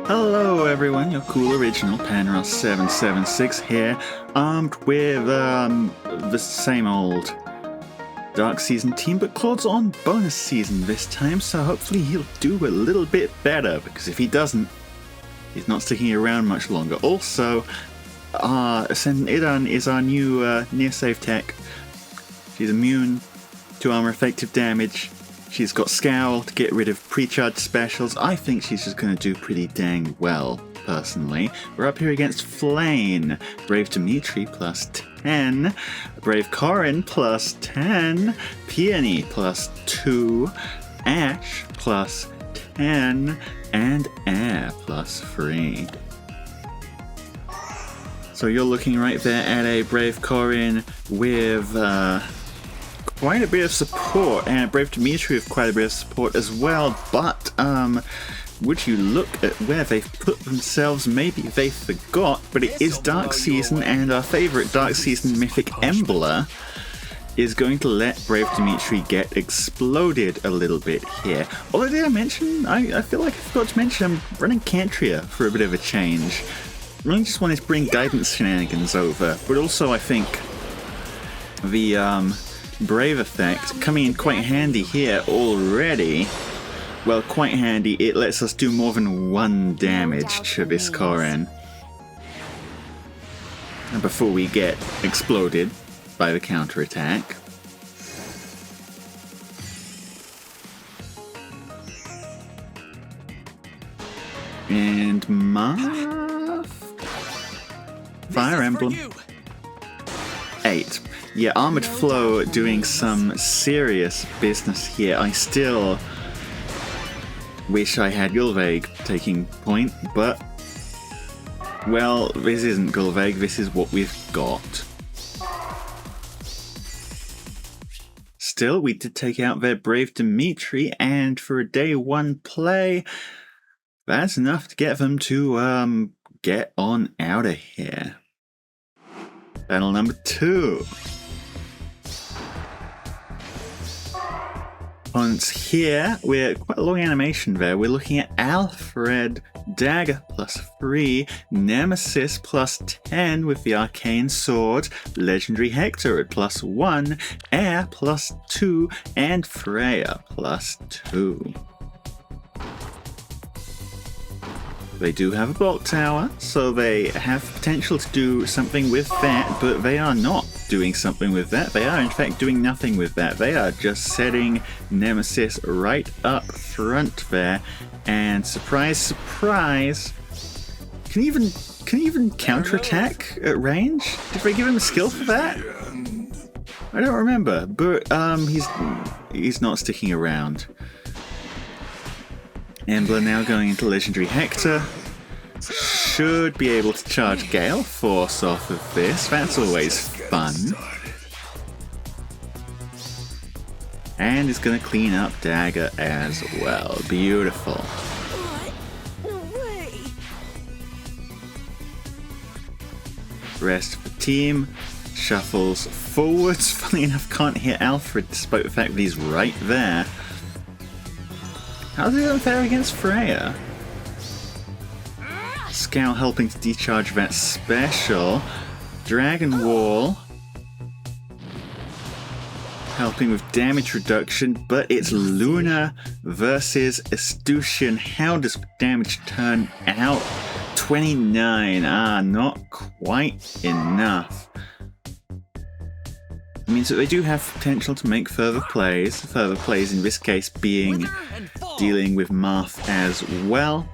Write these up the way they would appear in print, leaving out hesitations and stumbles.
Hello everyone, your cool original Panross776 here, armed with the same old Dark Season team, but Claude's on bonus season this time, so hopefully he'll do a little bit better, because if he doesn't, he's not sticking around much longer. Also, Ascendant Idan is our new near-save tech. She's immune to armor effective damage. She's got Scowl to get rid of pre-charged specials. I think she's just going to do pretty dang well, personally. We're up here against Flame. Brave Dimitri plus 10. Brave Corrin plus 10. Peony plus 2. Ash plus 10. And Air plus 3. So you're looking right there at a Brave Corrin with quite a bit of support, and Brave Dimitri with quite a bit of support as well, but would you look at where they've put themselves? Maybe they forgot, but it is Dark Season, and our favourite Dark Season mythic Embler is going to let Brave Dimitri get exploded a little bit here. Although, did I mention, I feel like I forgot to mention I'm running Cantria for a bit of a change. I really just wanted to bring guidance shenanigans over, but also I think the Brave effect coming in quite handy here already. Well, quite handy, it lets us do more than 1 damage to this Corrin before we get exploded by the counterattack. And Marth? Fire Emblem. 8. Yeah, Armored Flow doing some serious business here. I still wish I had Gulveig taking point, but, well, this isn't Gulveig, this is what we've got. Still, we did take out their Brave Dimitri, and for a day 1 play, that's enough to get them to get on out of here. Battle number 2. Once here, we're quite a long animation there. We're looking at Alfred, Dagger plus 3, Nemesis plus 10 with the Arcane Sword, Legendary Hector at plus 1, Air plus 2, and Freya plus 2. They do have a Bulk Tower, so they have potential to do something with that, but they are not doing something with that. They are, in fact, doing nothing with that. They are just setting Nemesis right up front there, and surprise, surprise, can he even counterattack at range? Did they give him a skill for that? I don't remember, but he's not sticking around. Embler now going into Legendary Hector. Should be able to charge Gale Force off of this. That's always fun. And is going to clean up Dagger as well. Beautiful. Rest of the team shuffles forwards. Funny enough, can't hit Alfred despite the fact that he's right there. How's it going fare against Freya? Scowl helping to decharge that special. Dragon Wall helping with damage reduction, but it's Luna versus Estusian. How does damage turn out? 29. Not quite enough. It means that they do have potential to make further plays in this case being dealing with Marth as well.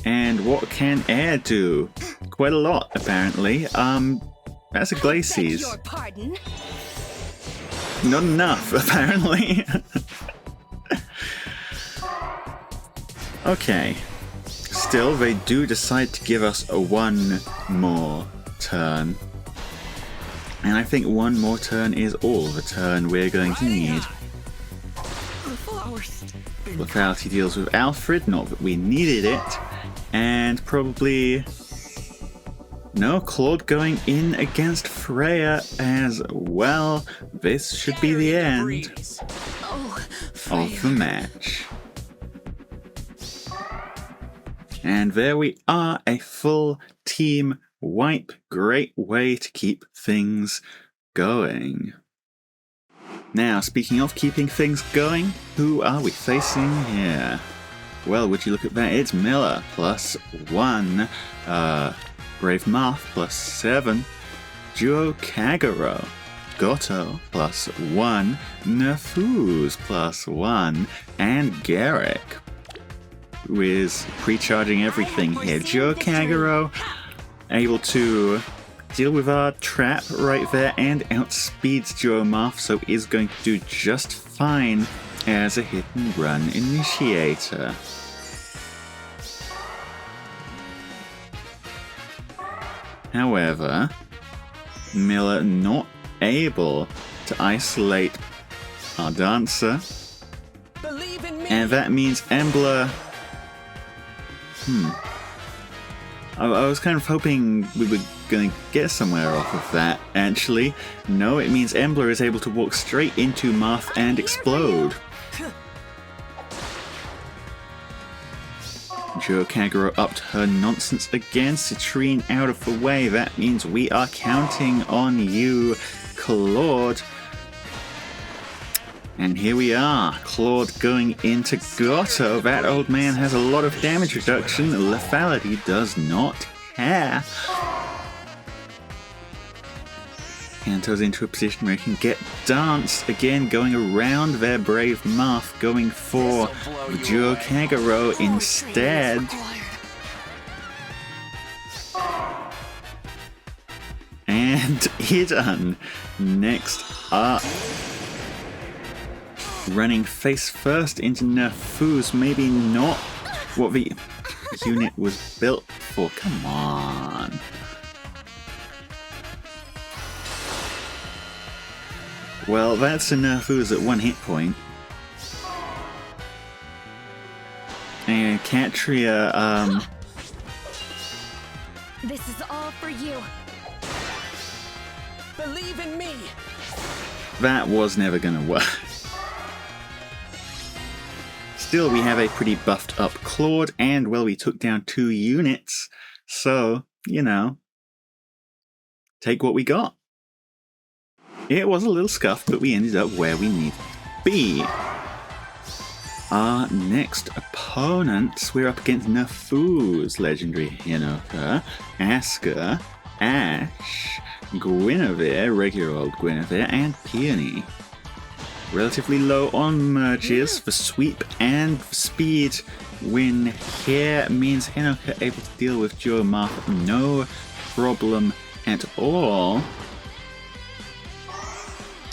And what can Air do? Quite a lot, apparently. That's a Glacies. Not enough, apparently. Okay. Still, they do decide to give us a 1 more turn. And I think 1 more turn is all the turn we're going to need. Lethality deals with Alfred, not that we needed it. And probably... no, Claude going in against Freya as well. This should be the end of the match. And there we are, a full team wipe. Great way to keep things going. Now, speaking of keeping things going, who are we facing here? Well, would you look at that? It's Miller, +1. Brave Marth, +7. Duo Kagero. Goto, +1. Nefuz, +1. And Garrick, who is pre-charging everything here. Duo Kagero, able to deal with our trap right there and outspeeds Duo Marth, so is going to do just fine as a hit-and-run initiator. However, Miller not able to isolate our dancer, and that means Embla... I was kind of hoping we were going to get somewhere off of that. Actually, no, it means Embla is able to walk straight into Marth and explode. Duo Kagero up to her nonsense again. Citrine out of the way. That means we are counting on you, Claude. And here we are, Claude going into Goto. That old man has a lot of damage reduction. Lethality does not care. Kanto's into a position where he can get danced. Again, going around their brave Marth, going for Duo Kagero instead. And Idan next up. Running face first into Nefuz, maybe not what the unit was built for. Come on. Well, that's a Nefuz at 1 hit point. And Katria, This is all for you. Believe in me. That was never gonna work. Still, we have a pretty buffed up Claude, and, well, we took down 2 units, so, you know, take what we got. It was a little scuffed, but we ended up where we needed to be. Our next opponents, we're up against Nefuz, Legendary Hinoka, Asuka, Ash, Guinevere, regular old Guinevere, and Peony. Relatively low on merges. The sweep and speed win here means Hinoka able to deal with Duo Marth no problem at all.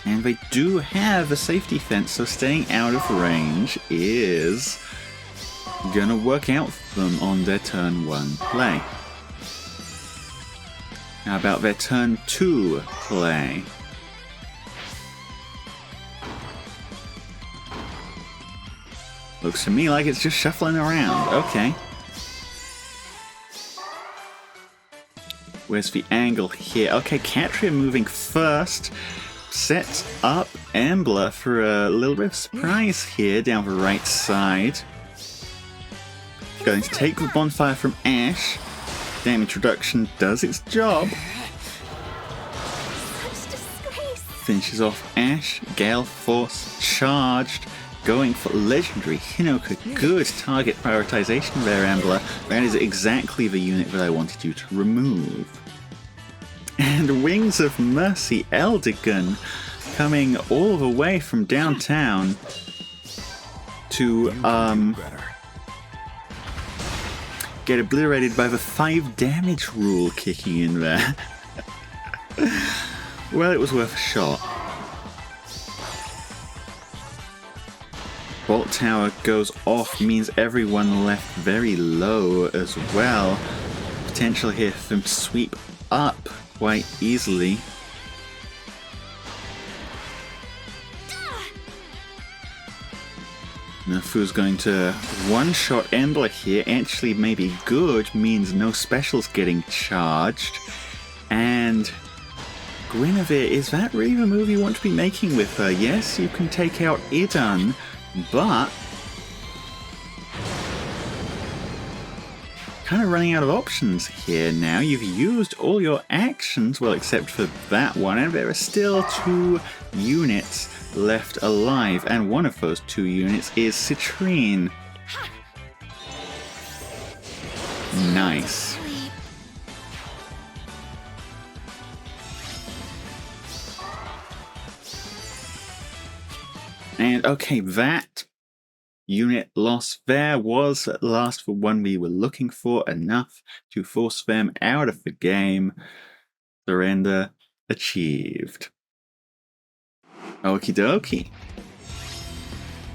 And they do have a safety fence, so staying out of range is gonna work out for them on their turn 1 play. How about their turn 2 play? Looks to me like it's just shuffling around. Okay. Where's the angle here? Okay, Katria moving first. Sets up Embla for a little bit of surprise here down the right side. Going to take the bonfire from Ash. Damage reduction does its job. Finishes off Ash. Gale Force charged. Going for Legendary Hinoka. Good target prioritization there, Embla. That is exactly the unit that I wanted you to remove. And Wings of Mercy Eldigan coming all the way from downtown to get obliterated by the 5 damage rule kicking in there. Well, it was worth a shot. Bolt Tower goes off, means everyone left very low as well. Potential here for them to sweep up quite easily. Nefu's going to one-shot Embla here. Actually, maybe good, means no specials getting charged. And Guinevere, is that really the move you want to be making with her? Yes, you can take out Idan, but kind of running out of options here now. You've used all your actions, well, except for that one, and there are still 2 units left alive, and one of those 2 units is Citrine. Nice. And okay, that unit loss there was at last the one we were looking for, enough to force them out of the game. Surrender achieved. Okie dokie.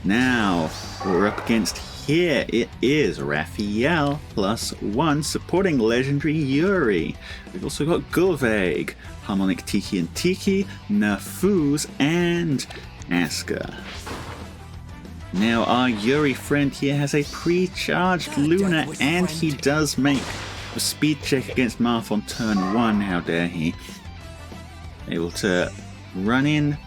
Now, we're up against here. It is Raphael +1 supporting legendary Yuri. We've also got Gulveig, Harmonic Tiki and Tiki, Nafuz, and Aska. Now our Yuri friend here has a pre-charged Luna, and he does make a speed check against Marth on turn 1. How dare he. Able to run in,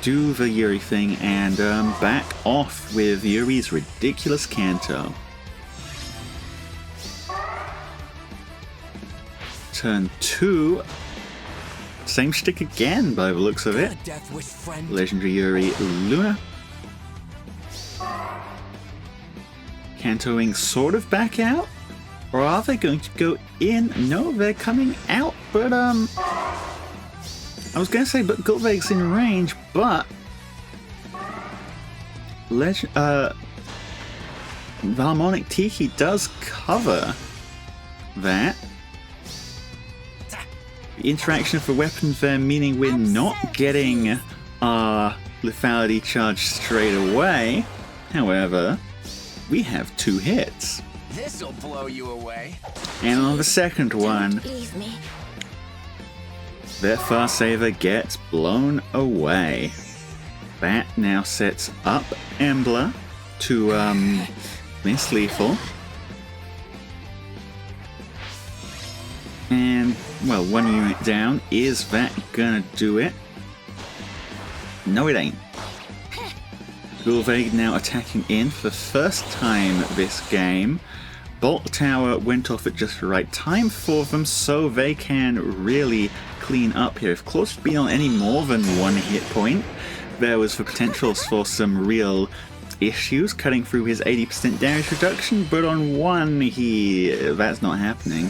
do the Yuri thing, and back off with Yuri's ridiculous Kanto. Turn 2. Same shtick again by the looks of it. Legendary Yuri Luna. Kantoing sort of back out? Or are they going to go in? No, they're coming out, but I was going to say, but Gulveig's in range, but the Harmonic Tiki does cover that. The interaction of the weapons there, meaning we're not getting our lethality charge straight away. However, we have 2 hits. This'll blow you away. And on the second one, their Far Saver gets blown away. That now sets up Embla to miss lethal. And, well, 1 unit down. Is that gonna do it? No, it ain't. Gulveig now attacking in for the first time this game. Bolt Tower went off at just the right time for them, so they can really clean up here. If Claude had been on any more than 1 hit point, there was the potential for some real issues cutting through his 80% damage reduction, but on 1, that's not happening.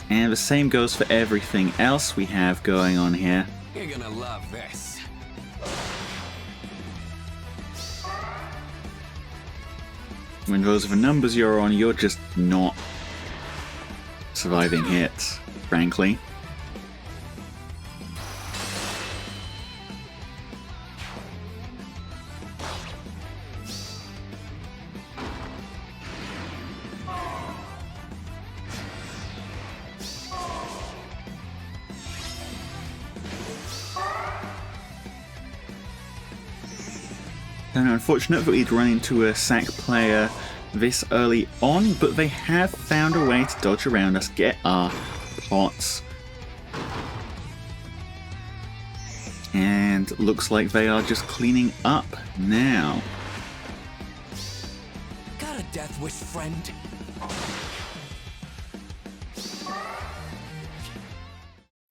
And the same goes for everything else we have going on here. You're gonna love this. When those are the numbers you're on, you're just not surviving hits, frankly. And unfortunate that we'd run into a sack player this early on, but they have found a way to dodge around us, get our pots. And looks like they are just cleaning up now. Got a death wish, friend?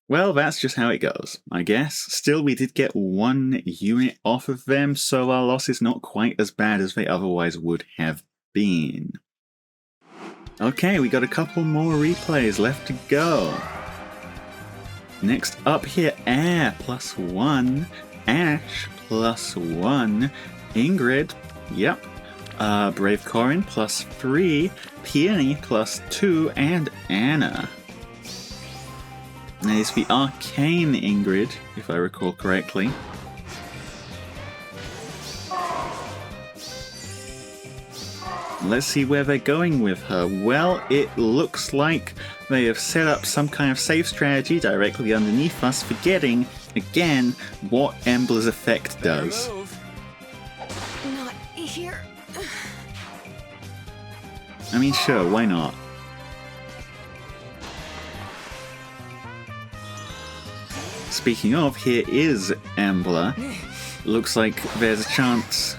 Well, that's just how it goes, I guess. Still, we did get 1 unit off of them, so our loss is not quite as bad as they otherwise would have been. Okay, we got a couple more replays left to go. Next up here, Air +1, Ash +1, Ingrid, yep, Brave Corrin +3, Prinny +2, and Anna. That is the Arcane Ingrid, if I recall correctly. Let's see where they're going with her. Well, it looks like they have set up some kind of save strategy directly underneath us, forgetting, again, what Embla's effect does. Not here. I mean, sure, why not? Speaking of, here is Embla. Looks like there's a chance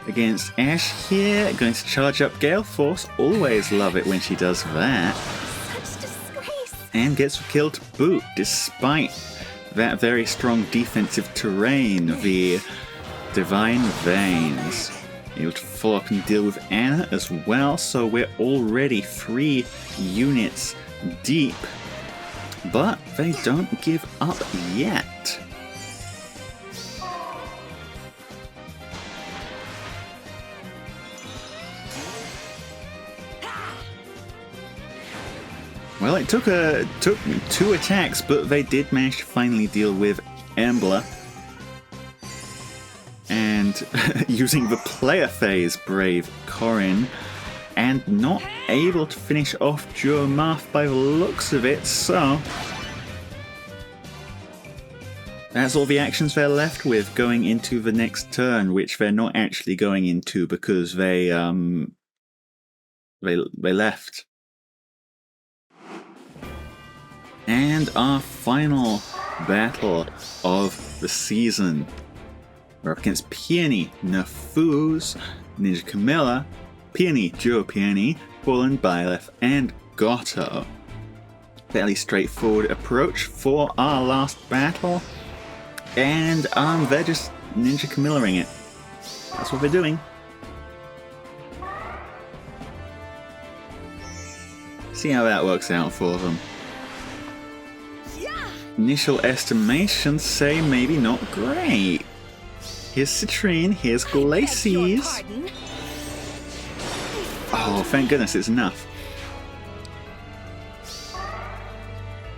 against Ash here. Going to charge up Gale Force. Always love it when she does that. Such disgrace. And gets a kill to boot, despite that very strong defensive terrain via Divine Veins. Able to follow up and deal with Anna as well, so we're already 3 units deep. But they don't give up yet. Well, it took 2 attacks, but they did manage to finally deal with Embla. And using the player phase, brave Corrin, and not able to finish off Duel Marth by the looks of it, so that's all the actions they're left with going into the next turn, which they're not actually going into because they left. And our final battle of the season. We're up against Prinny, Nafuz, Ninja Camilla, Prinny, Duo Prinny, Corrin, Byleth, and Goto. Fairly straightforward approach for our last battle. And they're just Ninja Camillaing it. That's what they're doing. See how that works out for them. Initial estimations say maybe not great. Here's Citrine, here's Glacies. Oh, thank goodness it's enough.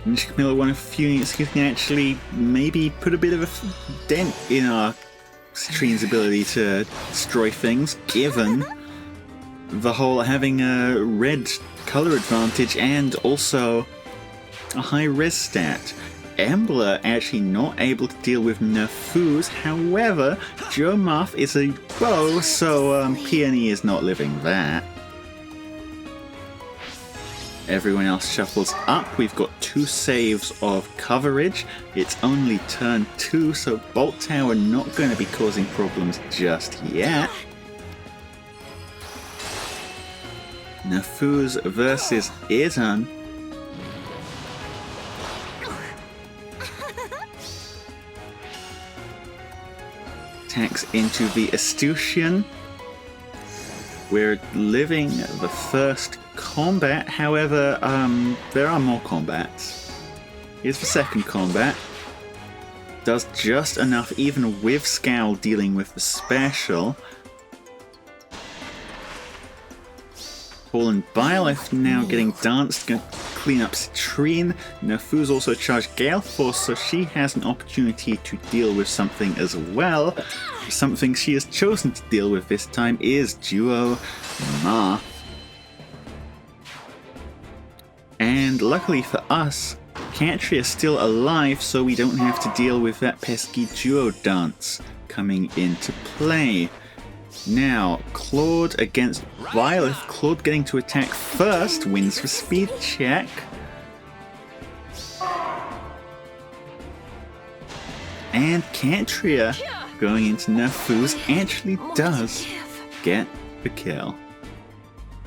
Ninja Camilla, one of the few units who can actually maybe put a bit of a dent in our Citrine's ability to destroy things, given the whole having a red color advantage and also a high res stat. Embla actually not able to deal with Nafuz, however, Duel Marth is a bow, so Prinny is not living that. Everyone else shuffles up. We've got 2 saves of coverage. It's only turn 2, so Bolt Tower not going to be causing problems just yet. Nafuz versus Izan. Attacks into the Astucian. We're living the first combat, however, there are more combats. Here's the second combat. Does just enough, even with Scowl dealing with the special. Paul and Byleth now getting danced, going to clean up Citrine. Nafuz also charged Gale Force, so she has an opportunity to deal with something as well. Something she has chosen to deal with this time is Duo Marth. And luckily for us, Catry is still alive, so we don't have to deal with that pesky duo dance coming into play. Now, Claude against Violet. Claude getting to attack first, wins the speed check. And Catria going into Nafuz actually does get the kill.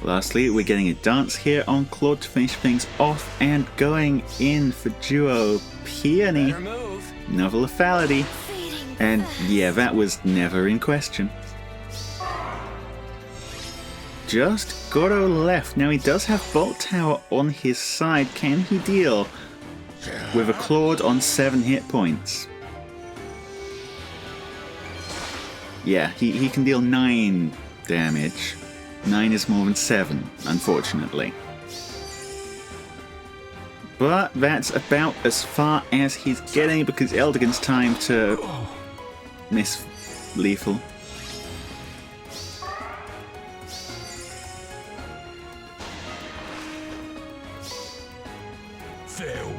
Lastly, we're getting a dance here on Claude to finish things off, and going in for duo Prinny. Novel lethality. And yeah, that was never in question. Just Goto left. Now he does have Bolt Tower on his side. Can he deal with a Claude on 7 hit points? Yeah, he can deal 9 damage. 9 is more than 7, unfortunately. But that's about as far as he's getting, because Eldigan's time to miss lethal.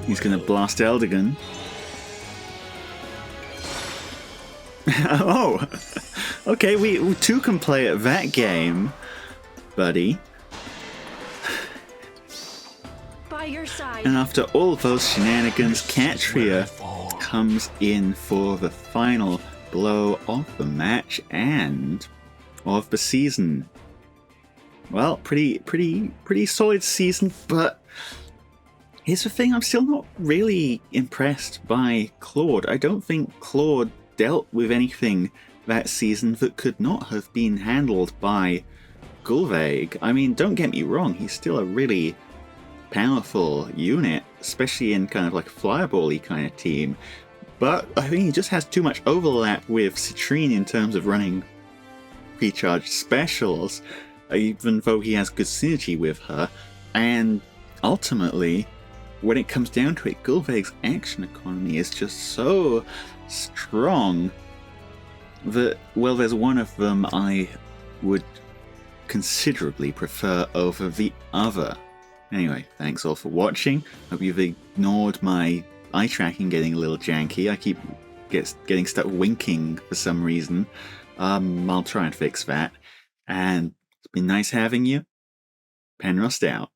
He's gonna blast Eldigan. Oh! Okay, we 2 can play at that game, buddy. By your side. And after all those shenanigans, Catria comes in for the final blow of the match, and of the season. Well, pretty solid season, but here's the thing, I'm still not really impressed by Claude. I don't think Claude dealt with anything that season that could not have been handled by Gulveig. I mean, don't get me wrong, he's still a really powerful unit, especially in kind of like a fireball-y kind of team. But I think he just has too much overlap with Citrine in terms of running pre-charged specials, even though he has good synergy with her. And ultimately, when it comes down to it, Gulveig's action economy is just so strong that, well, there's one of them I would considerably prefer over the other. Anyway, thanks all for watching. Hope you've ignored my eye tracking getting a little janky. I keep getting stuck winking for some reason. I'll try and fix that. And it's been nice having you. Penrust out.